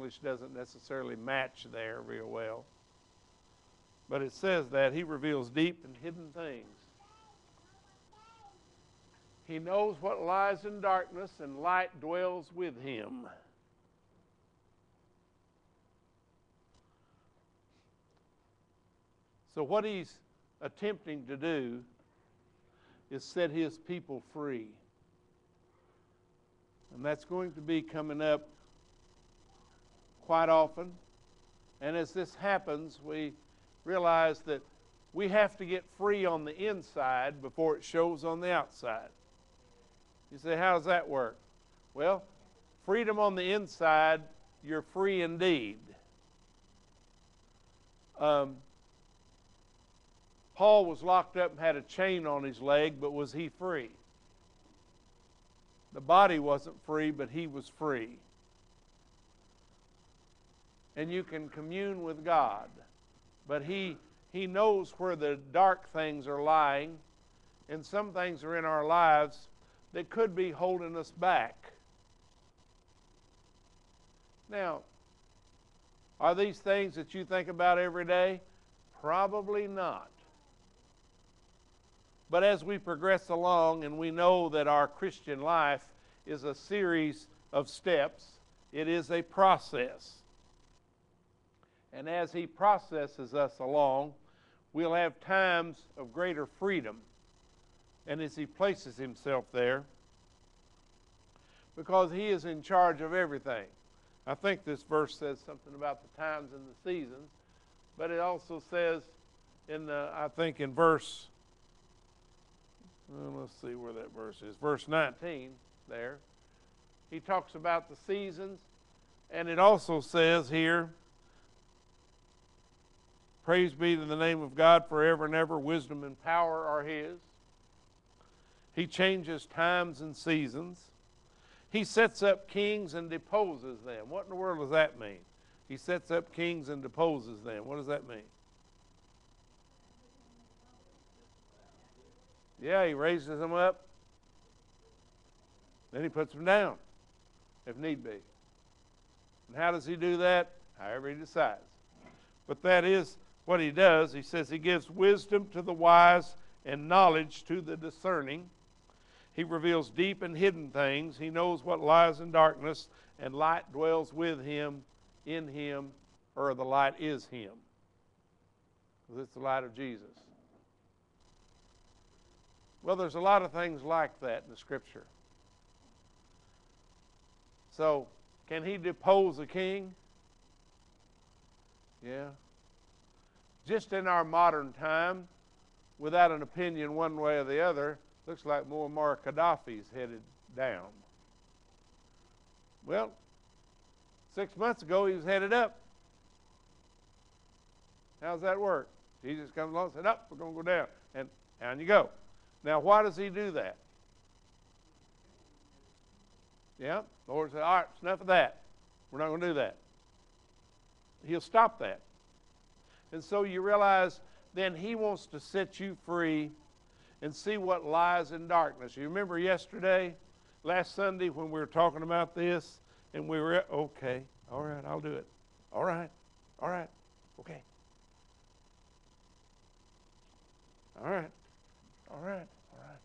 English doesn't necessarily match there real well. But it says that He reveals deep and hidden things. He knows what lies in darkness, and light dwells with Him. So what He's attempting to do is set His people free. And that's going to be coming up quite often. And as this happens, we realize that we have to get free on the inside before it shows on the outside. You say, how does that work? Well, freedom on the inside, you're free indeed. Paul was locked up and had a chain on his leg, but was he free? The body wasn't free, but he was free. And you can commune with God, but He knows where the dark things are lying, and some things are in our lives that could be holding us back. Now, are these things that you think about every day? Probably not. But as we progress along and we know that our Christian life is a series of steps, it is a process. And as He processes us along, we'll have times of greater freedom. And as He places Himself there, because He is in charge of everything. I think this verse says something about the times and the seasons, but it also says in verse, let's see where that verse is, verse 19 there, He talks about the seasons, and it also says here, praise be to the name of God forever and ever, wisdom and power are His. He changes times and seasons. He sets up kings and deposes them. What in the world does that mean? He sets up kings and deposes them. What does that mean? Yeah, He raises them up. Then He puts them down, if need be. And how does He do that? However He decides. But that is what He does. He says He gives wisdom to the wise and knowledge to the discerning. He reveals deep and hidden things. He knows what lies in darkness, and light dwells with Him, in Him, or the light is Him. Because it's the light of Jesus. Well, there's a lot of things like that in the Scripture. So, can He depose a king? Yeah. Just in our modern time, without an opinion one way or the other, looks like Muammar Gaddafi's headed down. Well, 6 months ago he was headed up. How's that work? Jesus comes along and said, up, we're going to go down. And down you go. Now, why does He do that? Yeah, the Lord said, all right, it's enough of that. We're not going to do that. He'll stop that. And so you realize then He wants to set you free and see what lies in darkness. You remember last Sunday when we were talking about this, and we were, okay, all right, I'll do it. All right, okay. All right, all right, all right.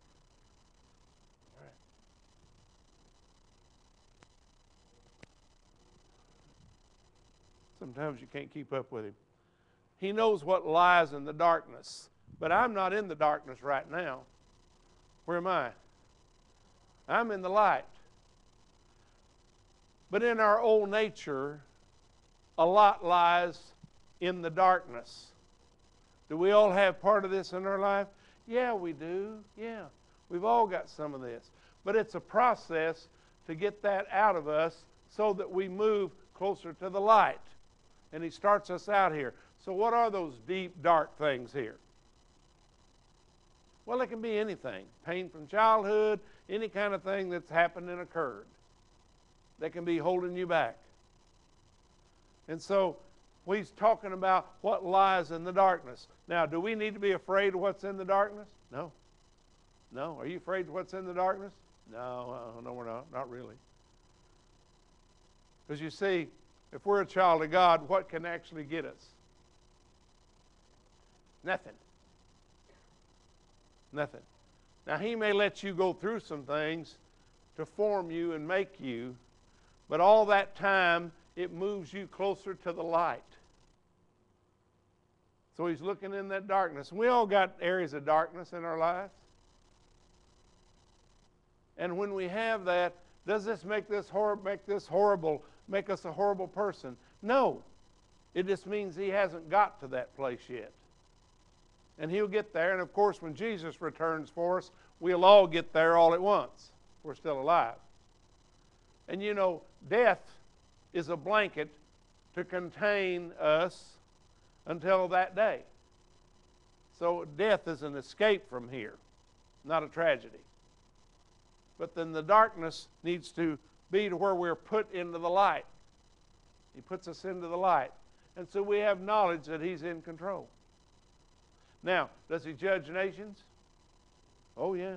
Sometimes you can't keep up with Him. He knows what lies in the darkness. But I'm not in the darkness right now. Where am I? I'm in the light. But in our old nature, a lot lies in the darkness. Do we all have part of this in our life? Yeah, we do. Yeah. We've all got some of this. But it's a process to get that out of us so that we move closer to the light. And He starts us out here. So what are those deep, dark things here? Well, it can be anything. Pain from childhood, any kind of thing that's happened and occurred that can be holding you back. And so He's talking about what lies in the darkness. Now, do we need to be afraid of what's in the darkness? No. No. Are you afraid of what's in the darkness? No, no, we're not. Not really. Because you see, If we're a child of God, what can actually get us? Nothing. Nothing. Now, He may let you go through some things to form you and make you, but all that time, it moves you closer to the light. So He's looking in that darkness. We all got areas of darkness in our lives. And when we have that, does this make us a horrible person? No. It just means He hasn't got to that place yet. And He'll get there. And of course, when Jesus returns for us, we'll all get there all at once. We're still alive. And you know, death is a blanket to contain us until that day. So death is an escape from here, not a tragedy. But then the darkness needs to be to where we're put into the light. He puts us into the light. And so we have knowledge that He's in control. Now, does He judge nations? Oh, yeah.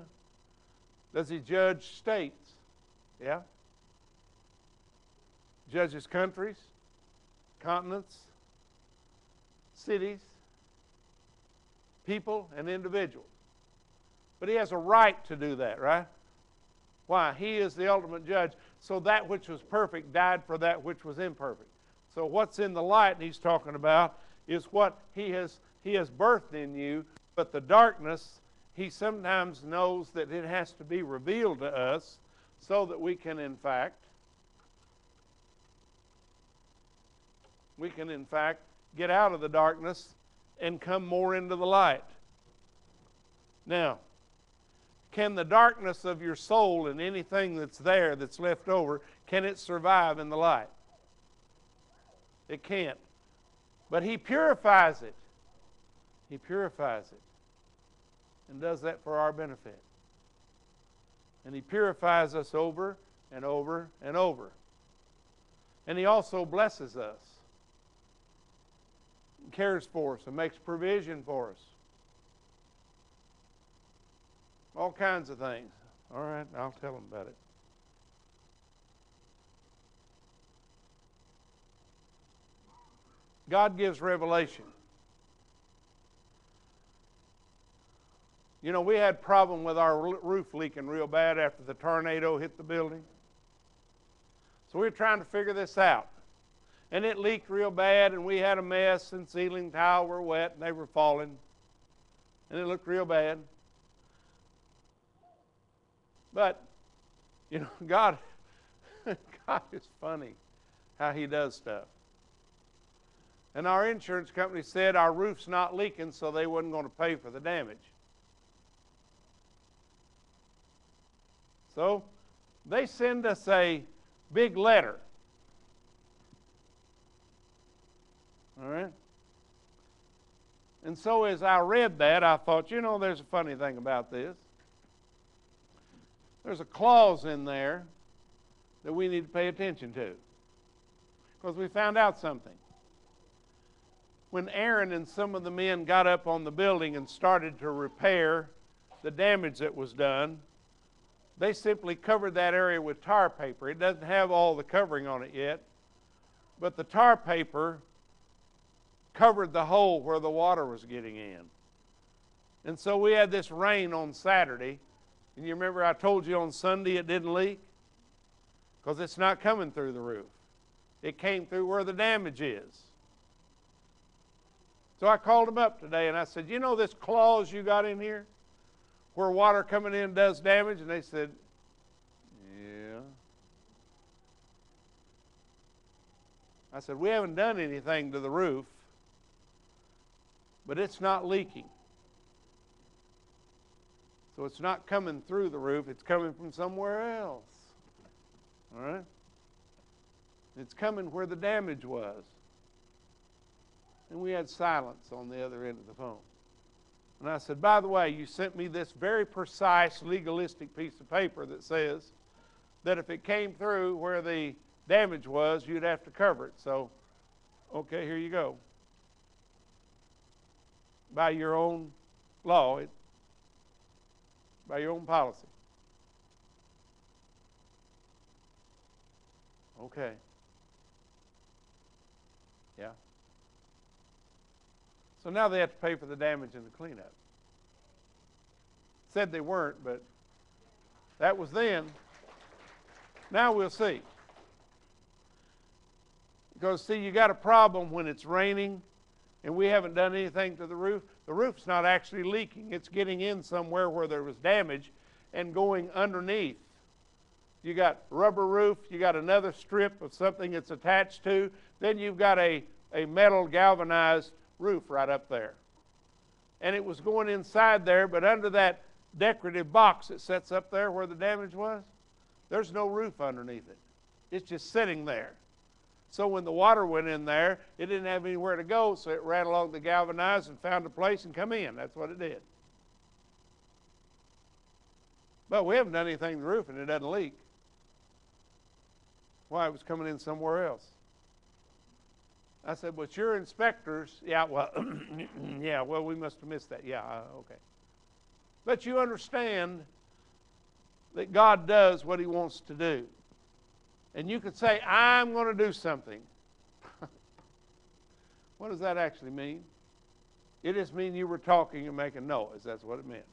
Does He judge states? Yeah. Judges countries, continents, cities, people, and individuals. But He has a right to do that, right? Why? He is the ultimate judge. So that which was perfect died for that which was imperfect. So what's in the light He's talking about is what He has birthed in you, but the darkness, He sometimes knows that it has to be revealed to us so that we can in fact get out of the darkness and come more into the light. Now, can the darkness of your soul and anything that's there that's left over, can it survive in the light? It can't. But He purifies it. He purifies it and does that for our benefit. And He purifies us over and over and over. And He also blesses us, cares for us, and makes provision for us. All kinds of things. All right, I'll tell them about it. God gives revelation. You know, we had a problem with our roof leaking real bad after the tornado hit the building. So we were trying to figure this out. And it leaked real bad, and we had a mess, and ceiling tile were wet, and they were falling. And it looked real bad. But, you know, God is funny how He does stuff. And our insurance company said our roof's not leaking, so they wasn't going to pay for the damage. So they send us a big letter. All right? And so as I read that, I thought, you know, there's a funny thing about this. There's a clause in there that we need to pay attention to, because we found out something. When Aaron and some of the men got up on the building and started to repair the damage that was done, they simply covered that area with tar paper. It doesn't have all the covering on it yet, but the tar paper covered the hole where the water was getting in. And so we had this rain on Saturday. And you remember I told you on Sunday it didn't leak? Because it's not coming through the roof. It came through where the damage is. So I called them up today and I said, you know this clause you got in here where water coming in does damage? And they said, yeah. I said, we haven't done anything to the roof, but it's not leaking. So it's not coming through the roof, it's coming from somewhere else. All right? It's coming where the damage was. And we had silence on the other end of the phone. And I said, by the way, you sent me this very precise legalistic piece of paper that says that if it came through where the damage was, you'd have to cover it. So, okay, here you go. By your own law, by your own policy. Okay. Yeah. So now they have to pay for the damage and the cleanup. Said they weren't, but that was then. Now we'll see. Because, see, you got a problem when it's raining and we haven't done anything to the roof. The roof's not actually leaking. It's getting in somewhere where there was damage and going underneath. You got rubber roof, you got another strip of something it's attached to, then you've got a metal galvanized roof right up there. And it was going inside there, but under that decorative box that sets up there where the damage was, there's no roof underneath it. It's just sitting there. So when the water went in there, it didn't have anywhere to go, so it ran along the galvanized and found a place and come in. That's what it did. But we haven't done anything to the roof and it doesn't leak. Why? It was coming in somewhere else. I said, but your inspectors, yeah, well, yeah, well, we must have missed that. Yeah, okay. But you understand that God does what he wants to do. And you could say, I'm going to do something. What does that actually mean? It just means you were talking and making noise. That's what it meant.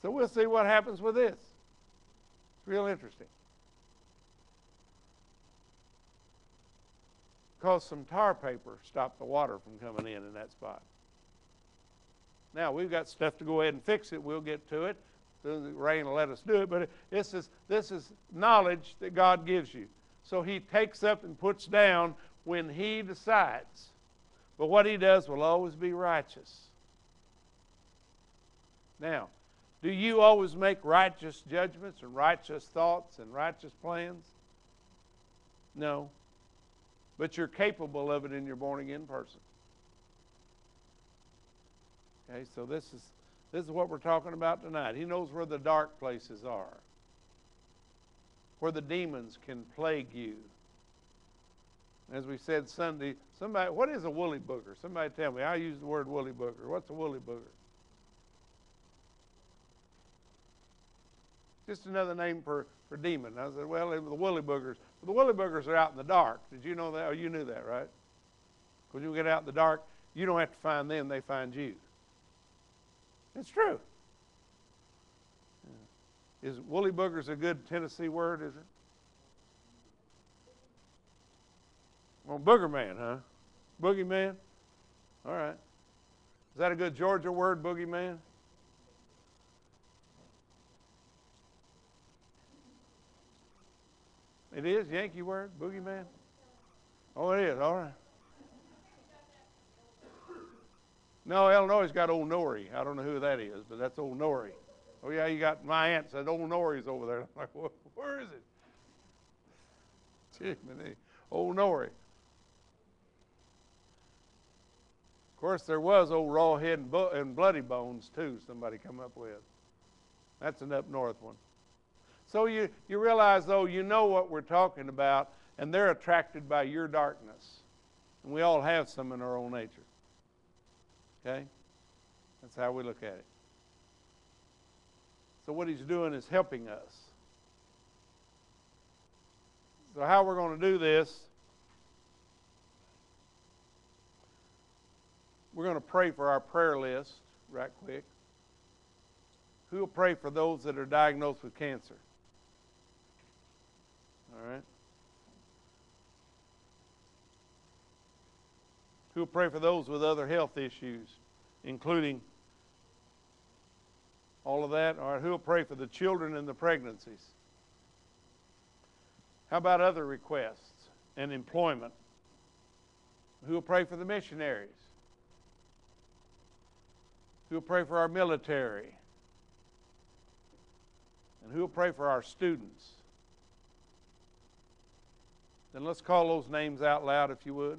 So we'll see what happens with this. It's real interesting. Because some tar paper stopped the water from coming in that spot. Now, we've got stuff to go ahead and fix it. We'll get to it. The rain will let us do it. But this is knowledge that God gives you. So he takes up and puts down when he decides. But what he does will always be righteous. Now, do you always make righteous judgments and righteous thoughts and righteous plans? No. But you're capable of it in your born-again person. Okay, so this is what we're talking about tonight. He knows where the dark places are, where the demons can plague you. As we said Sunday, what is a woolly booger? Somebody tell me. I use the word woolly booger. What's a woolly booger? Just another name for demon. I said, well, the woolly boogers. The woolly boogers are out in the dark. Did you know that? Oh, you knew that, right? When you get out in the dark, you don't have to find them, they find you. It's true. Is woolly boogers a good Tennessee word, is it? Well, booger man, huh? Boogie man? All right. Is that a good Georgia word, boogie man? It is, Yankee word, boogeyman? Oh, it is, all right. No, Illinois got Old Nori. I don't know who that is, but that's Old Nori. Oh, yeah, you got, my aunt said Old Nori's over there. I'm like, where is it? Jiminy, Old Nori. Of course, there was Old Rawhead and Bloody Bones, too, somebody come up with. That's an up north one. So you realize, though, you know what we're talking about, and they're attracted by your darkness. And we all have some in our own nature. Okay? That's how we look at it. So what he's doing is helping us. So how we're going to do this, we're going to pray for our prayer list right quick. Who will pray for those that are diagnosed with cancer? All right. Who will pray for those with other health issues, including all of that? All right. Who will pray for the children and the pregnancies? How about other requests and employment? Who will pray for the missionaries? Who will pray for our military? And who will pray for our students? Then let's call those names out loud, if you would.